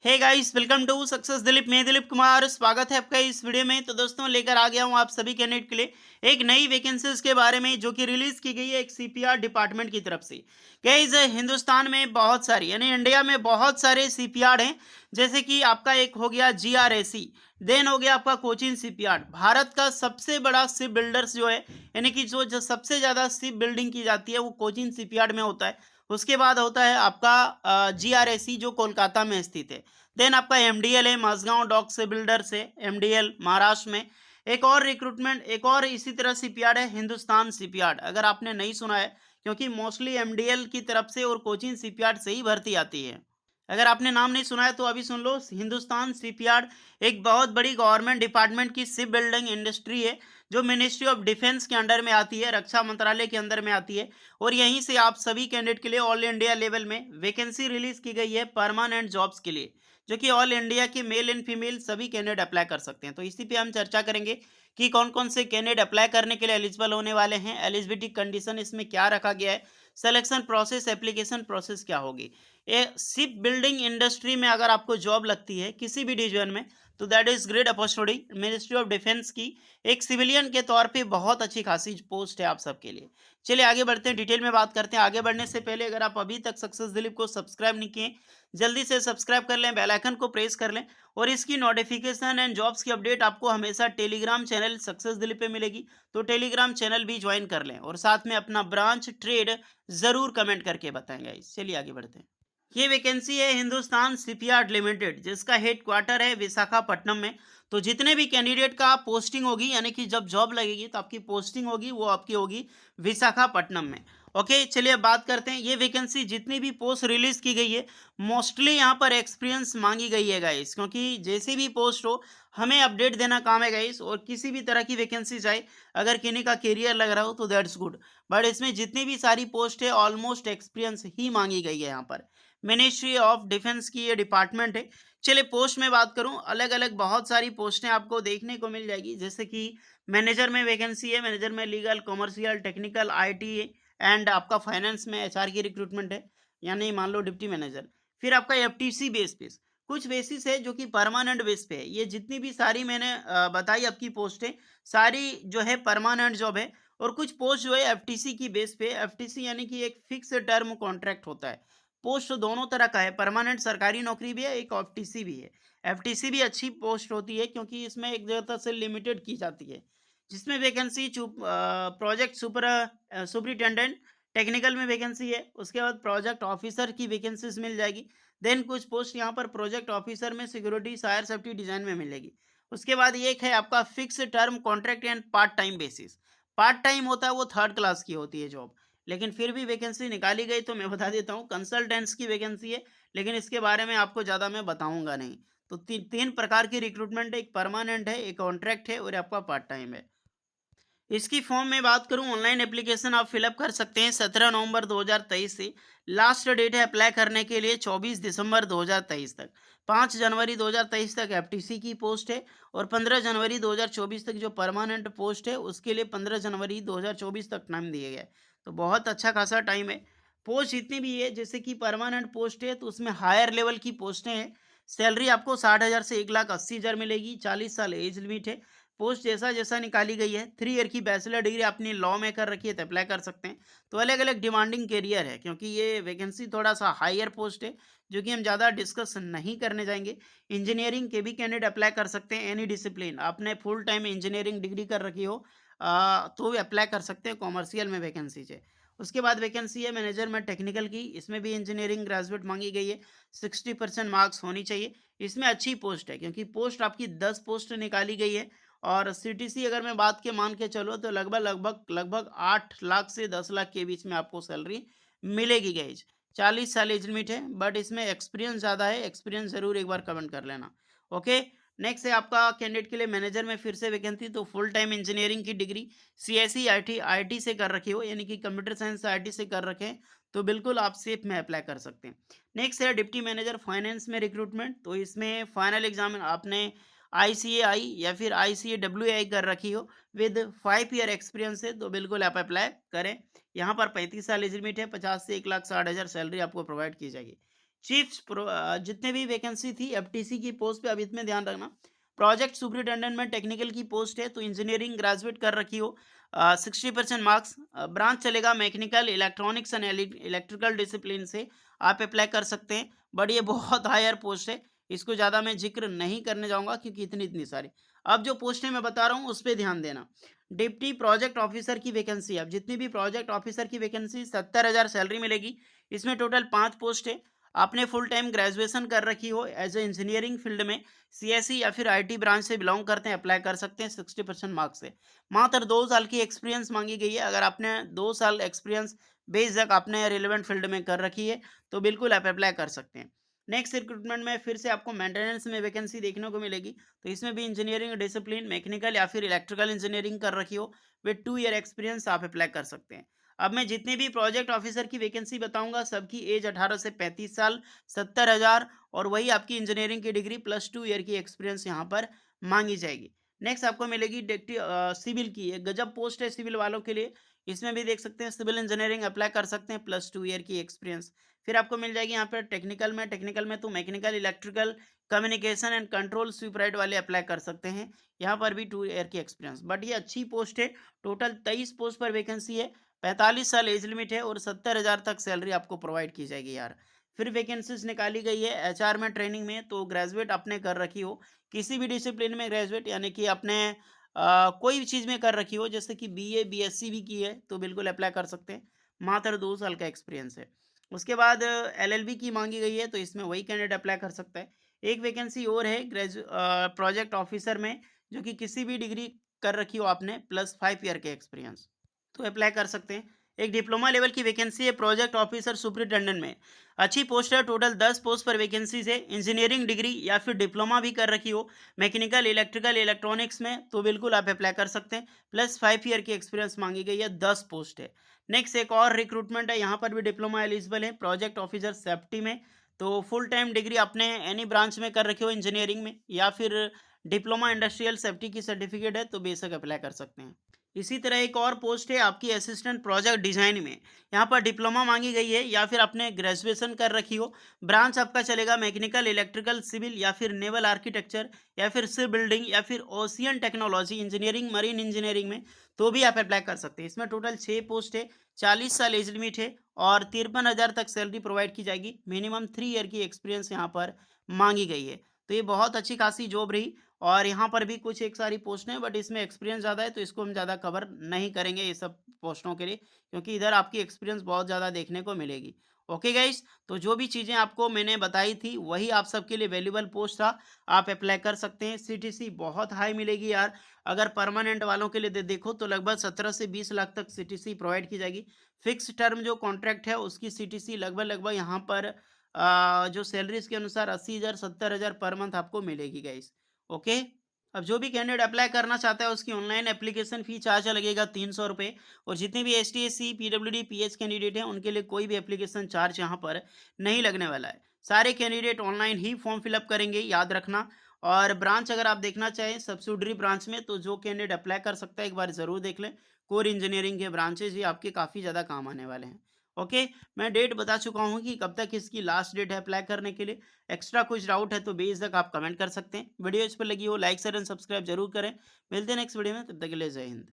Hey guys, welcome to success Dilip. मैं दिलीप कुमार, स्वागत है आपका इस वीडियो में। तो दोस्तों, लेकर आ गया हूं आप सभी कैंडिडेट के लिए एक नई वैकेंसीज के बारे में जो कि रिलीज की गई है एक सीपीआर डिपार्टमेंट की तरफ से। गाइस, हिंदुस्तान में बहुत सारी यानी इंडिया में बहुत सारे सीपीआर हैं। जैसे कि आपका एक हो गया जीआरएसी, देन हो गया आपका कोचिन सीपीआर। भारत का सबसे बड़ा शिप बिल्डर्स जो है, यानी कि जो सबसे ज्यादा शिप बिल्डिंग की जाती है वो कोचिन सीपीआर में होता है। उसके बाद होता है आपका जीआरएसी जो कोलकाता में स्थित है। देन आपका एमडीएल है, माझगांव डॉक से बिल्डर से एमडीएल महाराष्ट्र में। एक और रिक्रूटमेंट, एक और इसी तरह सीपीआर है हिंदुस्तान सीपीआर। अगर आपने नहीं सुना है, क्योंकि मोस्टली एमडीएल की तरफ से और कोचिंग सीपीआर से ही भर्ती आती है। अगर आपने नाम नहीं सुना है तो अभी सुन लो। हिंदुस्तान शिपयार्ड एक बहुत बड़ी गवर्नमेंट डिपार्टमेंट की शिप बिल्डिंग इंडस्ट्री है जो मिनिस्ट्री ऑफ डिफेंस के अंडर में आती है, रक्षा मंत्रालय के अंदर में आती है। और यहीं से आप सभी कैंडिडेट के लिए ऑल इंडिया लेवल में वैकेंसी रिलीज की गई है परमानेंट जॉब्स के लिए, जो कि ऑल इंडिया के मेल एंड फीमेल सभी कैंडिडेट अप्लाई कर सकते हैं। तो इसी पे हम चर्चा करेंगे कि कौन कौन से कैंडिडेट अप्लाई करने के लिए एलिजिबल होने वाले हैं, एलिजिबिलिटी कंडीशन इसमें क्या रखा गया है, सिलेक्शन प्रोसेस, एप्लीकेशन प्रोसेस क्या होगी। ये शिप बिल्डिंग इंडस्ट्री में अगर आपको जॉब लगती है किसी भी डिवीजन में, तो that is great opportunity. Ministry of defence की एक सिविलियन के तौर पे बहुत अच्छी खासी पोस्ट है आप सबके लिए। चलिए आगे बढ़ते हैं, डिटेल में बात करते हैं। आगे बढ़ने से पहले अगर आप अभी तक सक्सेस दिलीप को सब्सक्राइब नहीं किए, जल्दी से सब्सक्राइब कर लें, बेल आइकन को प्रेस कर लें। और इसकी नोटिफिकेशन एंड जॉब्स की अपडेट आपको हमेशा टेलीग्राम चैनल सक्सेस दिलीप पे मिलेगी, तो टेलीग्राम चैनल भी ज्वाइन कर लें और साथ में अपना ब्रांच ट्रेड जरूर कमेंट करके बताएंगे। चलिए आगे बढ़ते हैं। ये वैकेंसी है हिंदुस्तान शिपयार्ड लिमिटेड, जिसका हेड क्वार्टर है विशाखापट्टनम में। तो जितने भी कैंडिडेट का पोस्टिंग होगी, यानी कि जब जॉब लगेगी तो आपकी पोस्टिंग होगी वो आपकी होगी विशाखापट्टनम में। ओके, चलिए अब बात करते हैं। ये वैकेंसी जितनी भी पोस्ट रिलीज की गई है, मोस्टली यहाँ पर एक्सपीरियंस मांगी गई है गाइस, क्योंकि जैसे भी पोस्ट हो हमें अपडेट देना काम है गाइस। और किसी भी तरह की वैकेंसी चाहे, अगर किन्हीं का करियर लग रहा हो तो दैट्स गुड, बट इसमें जितनी भी सारी पोस्ट है ऑलमोस्ट एक्सपीरियंस ही मांगी गई है यहाँ पर। मिनिस्ट्री ऑफ डिफेंस की ये डिपार्टमेंट है। चलिए पोस्ट में बात करूं, अलग अलग बहुत सारी पोस्टें आपको देखने को मिल जाएगी। जैसे कि मैनेजर में वैकेंसी है, मैनेजर में legal, commercial, technical, IT and आपका फाइनेंस में एचआर की रिक्रूटमेंट है, यानी मान लो डिप्टी मैनेजर। फिर आपका एफटीसी बेस पे कुछ बेसिस है जो कि परमानेंट बेस पे है। ये जितनी भी सारी मैंने बताई आपकी पोस्टें, सारी जो है परमानेंट जॉब है। और कुछ पोस्ट जो है एफटीसी की बेस पे, एफटीसी यानी कि एक फिक्स टर्म कॉन्ट्रैक्ट होता है। पोस्ट दोनों तरह का है, परमानेंट सरकारी नौकरी भी है, एक एफटीसी भी है। एफटीसी भी अच्छी पोस्ट होती है क्योंकि इसमें एक जगह से लिमिटेड की जाती है। जिसमें वैकेंसी प्रोजेक्ट सुपरिटेंडेंट टेक्निकल में वैकेंसी है। उसके बाद प्रोजेक्ट ऑफिसर की वैकेंसीज मिल जाएगी। देन कुछ पोस्ट यहाँ पर प्रोजेक्ट ऑफिसर में सिक्योरिटी, फायर सेफ्टी डिजाइन में मिलेगी। उसके बाद ये एक है आपका fix term contract and part time basis. Part time होता है, वो थर्ड क्लास की होती है जॉब, लेकिन फिर भी वैकेंसी निकाली गई तो मैं बता देता हूँ। कंसल्टेंट्स की वैकेंसी है, लेकिन इसके बारे में आपको ज़्यादा मैं बताऊंगा नहीं। तो तीन प्रकार की रिक्रूटमेंट है, एक परमानेंट है, एक कॉन्ट्रैक्ट है और आपका पार्ट टाइम है। इसकी फॉर्म में बात करूं, ऑनलाइन एप्लीकेशन आप फिलअप कर सकते हैं 17 नवंबर 2023 से। लास्ट डेट है अप्लाई करने के लिए 24 दिसंबर 2023 तक। 5 जनवरी 2023 तक एफटीसी की पोस्ट है और 15 जनवरी 2024 तक जो परमानेंट पोस्ट है उसके लिए 15 जनवरी 2024 तक टाइम दिया गया है। तो बहुत अच्छा खासा टाइम है। पोस्ट इतनी भी है, जैसे कि परमानेंट पोस्ट है तो उसमें हायर लेवल की पोस्टें हैं। सैलरी आपको 60,000 से 1,80,000 मिलेगी। 40 साल एज लिमिट है। पोस्ट जैसा जैसा निकाली गई है, 3 ईयर की बैचलर डिग्री आपने लॉ में कर रखी है तो अप्लाई कर सकते हैं। तो अलग अलग डिमांडिंग कैरियर है, क्योंकि ये वैकेंसी थोड़ा सा हायर पोस्ट है जो कि हम ज़्यादा डिस्कस नहीं करने जाएंगे। इंजीनियरिंग के भी कैंडिडेट अप्लाई कर सकते हैं, एनी डिसिप्लिन आपने फुल टाइम इंजीनियरिंग डिग्री कर रखी हो तो भी अप्लाई कर सकते हैं। कॉमर्शियल में वैकेंसी है। उसके बाद वैकेंसी है मैनेजर में टेक्निकल की, इसमें भी इंजीनियरिंग ग्रेजुएट मांगी गई है। 60% मार्क्स होनी चाहिए। इसमें अच्छी पोस्ट है क्योंकि पोस्ट आपकी 10 पोस्ट निकाली गई है। और सीटीसी अगर मैं बात के मान के चलो तो लगभग लगभग लगभग 8 लाख से 10 लाख के बीच में आपको सैलरी मिलेगी गाइज। 40 साल एज लिमिट है, बट इसमें एक्सपीरियंस ज़्यादा है। एक्सपीरियंस जरूर एक बार कमेंट कर लेना। ओके, नेक्स्ट है आपका कैंडिडेट के लिए मैनेजर में फिर से वैकेंसी। तो फुल टाइम इंजीनियरिंग की डिग्री सीएसई आईटी से कर रखी हो, यानी कि कंप्यूटर साइंस आईटी से कर रखे हैं, तो बिल्कुल आप सेफ में अप्लाई कर सकते हैं। नेक्स्ट है डिप्टी मैनेजर फाइनेंस में रिक्रूटमेंट। तो इसमें फाइनल एग्जाम आपने आईसीएआई या फिर आईसीएडब्ल्यूआई कर रखी हो विद 5 ईयर एक्सपीरियंस है, तो बिल्कुल आप अप्लाई करें। यहाँ पर 35 साल एज लिमिट है। 50 से 1,60,000 सैलरी आपको प्रोवाइड की जाएगी। जितने भी वैकेंसी थी एफटीसी की पोस्ट पे, अब इसमें ध्यान रखना। प्रोजेक्ट सुपरिटेंडेंट में टेक्निकल की पोस्ट है, तो इंजीनियरिंग ग्रेजुएट कर रखी हो, 60% मार्क्स। ब्रांच चलेगा mechanical, electronics and electrical discipline से आप अप्लाई कर सकते हैं। बट ये बहुत हायर पोस्ट है, इसको ज़्यादा मैं जिक्र नहीं करने जाऊंगा क्योंकि इतनी इतनी सारी। अब जो पोस्टें मैं बता रहा हूँ उस पर ध्यान देना। डिप्टी प्रोजेक्ट ऑफिसर की वैकेंसी, अब जितनी भी प्रोजेक्ट ऑफिसर की वैकेंसी 70,000 सैलरी मिलेगी। इसमें टोटल 5 पोस्ट है। आपने फुल टाइम ग्रेजुएशन कर रखी हो एज ए इंजीनियरिंग फील्ड में, सीएसई या फिर आईटी ब्रांच से बिलोंग करते हैं, अप्लाई कर सकते हैं 60% मार्क्स से। मात्र 2 साल की एक्सपीरियंस मांगी गई है। अगर आपने 2 साल एक्सपीरियंस बेशक आपने रिलेवेंट फील्ड में कर रखी है तो बिल्कुल आप अप्लाई कर सकते हैं। नेक्स्ट रिक्रूटमेंट में फिर से आपको मेंटेनेंस में वैकेंसी देखने को मिलेगी, तो इसमें भी इंजीनियरिंग डिसिप्लिन मैकेनिकल या फिर इलेक्ट्रिकल इंजीनियरिंग कर रखी हो विद 2 ईयर एक्सपीरियंस आप अप्लाई कर सकते हैं। अब मैं जितने भी प्रोजेक्ट ऑफिसर की वैकेंसी बताऊंगा सबकी एज 18 से 35 साल, 70,000, और वही आपकी इंजीनियरिंग की डिग्री प्लस 2 ईयर की एक्सपीरियंस यहाँ पर मांगी जाएगी। नेक्स्ट आपको मिलेगी सिविल की, एक गजब पोस्ट है सिविल वालों के लिए। इसमें भी देख सकते हैं सिविल इंजीनियरिंग अप्लाई कर सकते हैं प्लस 2 ईयर की एक्सपीरियंस। फिर आपको मिल जाएगी यहाँ पर टेक्निकल में तो mechanical, electrical, communication and control स्वीपराइट वाले अप्लाई कर सकते हैं। यहाँ पर भी 2 ईयर की एक्सपीरियंस, बट ये अच्छी पोस्ट है। टोटल 23 पोस्ट पर वैकेंसी है, 45 साल एज लिमिट है और 70,000 तक सैलरी आपको प्रोवाइड की जाएगी यार। फिर वैकेंसीज निकाली गई है एचआर में, ट्रेनिंग में, तो ग्रेजुएट आपने कर रखी हो किसी भी डिसिप्लिन में, ग्रेजुएट यानी कि आपने कोई भी चीज़ में कर रखी हो, जैसे कि बीए बीएससी भी की है तो बिल्कुल अप्लाई कर सकते हैं। मात्र 2 साल का एक्सपीरियंस है। उसके बाद एलएलबी की मांगी गई है, तो इसमें वही कैंडिडेट अप्लाई कर सकता है। एक वैकेंसी और है प्रोजेक्ट ऑफिसर में, जो कि किसी भी डिग्री कर रखी हो आपने प्लस 5 ईयर के एक्सपीरियंस, तो अप्लाई कर सकते हैं। एक डिप्लोमा लेवल की वैकेंसी है प्रोजेक्ट ऑफिसर सुपरिटेंडेंट में, अच्छी पोस्ट है। टोटल 10 पोस्ट पर वैकेंसीज है। इंजीनियरिंग डिग्री या फिर डिप्लोमा भी कर रखी हो मैकेनिकल, इलेक्ट्रिकल, इलेक्ट्रॉनिक्स में, तो बिल्कुल आप अप्लाई कर सकते हैं। प्लस 5 ईयर की एक्सपीरियंस मांगी गई है, 10 पोस्ट है। नेक्स्ट एक और रिक्रूटमेंट है, यहाँ पर भी डिप्लोमा एलिजिबल है प्रोजेक्ट ऑफिसर सेफ्टी में। तो फुल टाइम डिग्री आपने एनी ब्रांच में कर रखी हो इंजीनियरिंग में, या फिर डिप्लोमा इंडस्ट्रियल सेफ्टी की सर्टिफिकेट है, तो बेशक अप्लाई कर सकते हैं। इसी तरह एक और पोस्ट है आपकी असिस्टेंट प्रोजेक्ट डिजाइन में। यहाँ पर डिप्लोमा मांगी गई है या फिर आपने ग्रेजुएशन कर रखी हो। ब्रांच आपका चलेगा मैकेनिकल, इलेक्ट्रिकल, सिविल या फिर नेवल आर्किटेक्चर या फिर शिप बिल्डिंग या फिर ocean technology engineering, marine engineering में, तो भी आप अप्लाई कर सकते हैं। इसमें टोटल 6 पोस्ट है, 40 साल एज लिमिट है और 53,000 तक सैलरी प्रोवाइड की जाएगी। मिनिमम 3 ईयर की एक्सपीरियंस यहाँ पर मांगी गई है, तो ये बहुत अच्छी खासी जॉब रही। और यहाँ पर भी कुछ एक सारी पोस्ट हैं, बट इसमें एक्सपीरियंस ज़्यादा है तो इसको हम ज़्यादा कवर नहीं करेंगे ये सब पोस्टों के लिए, क्योंकि इधर आपकी एक्सपीरियंस बहुत ज़्यादा देखने को मिलेगी। ओके गाइस, तो जो भी चीज़ें आपको मैंने बताई थी वही आप सबके लिए वैल्यूबल पोस्ट था, आप अप्लाई कर सकते हैं। सीटीसी बहुत हाई मिलेगी यार। अगर परमानेंट वालों के लिए देखो तो लगभग 17 से 20 लाख तक सीटीसी प्रोवाइड की जाएगी। फिक्स टर्म जो कॉन्ट्रैक्ट है उसकी सीटीसी लगभग लगभग यहाँ पर जो सैलरीज के अनुसार 80,000 70,000 पर मंथ आपको मिलेगी गाइस। ओके। अब जो भी कैंडिडेट अप्लाई करना चाहता है उसकी ऑनलाइन एप्लीकेशन फी चार्ज लगेगा 300 रुपये। और जितने भी S T S C PWD PH candidate हैं उनके लिए कोई भी एप्लीकेशन चार्ज यहाँ पर नहीं लगने वाला है। सारे कैंडिडेट ऑनलाइन ही फॉर्म फिलअप करेंगे, याद रखना। और ब्रांच अगर आप देखना चाहें सब्सिडरी ब्रांच में, तो जो कैंडिडेट अप्लाई कर सकता है एक बार ज़रूर देख लें। कोर इंजीनियरिंग के ब्रांचेज ये आपके काफ़ी ज़्यादा काम आने वाले हैं। ओके। मैं डेट बता चुका हूँ कि कब तक इसकी लास्ट डेट है अप्लाई करने के लिए। एक्स्ट्रा कुछ डाउट है तो बेझिझक आप कमेंट कर सकते हैं। वीडियो इस पर लगी हो लाइक शेयर एंड सब्सक्राइब जरूर करें। मिलते हैं नेक्स्ट वीडियो में, तब तक के लिए जय हिंद।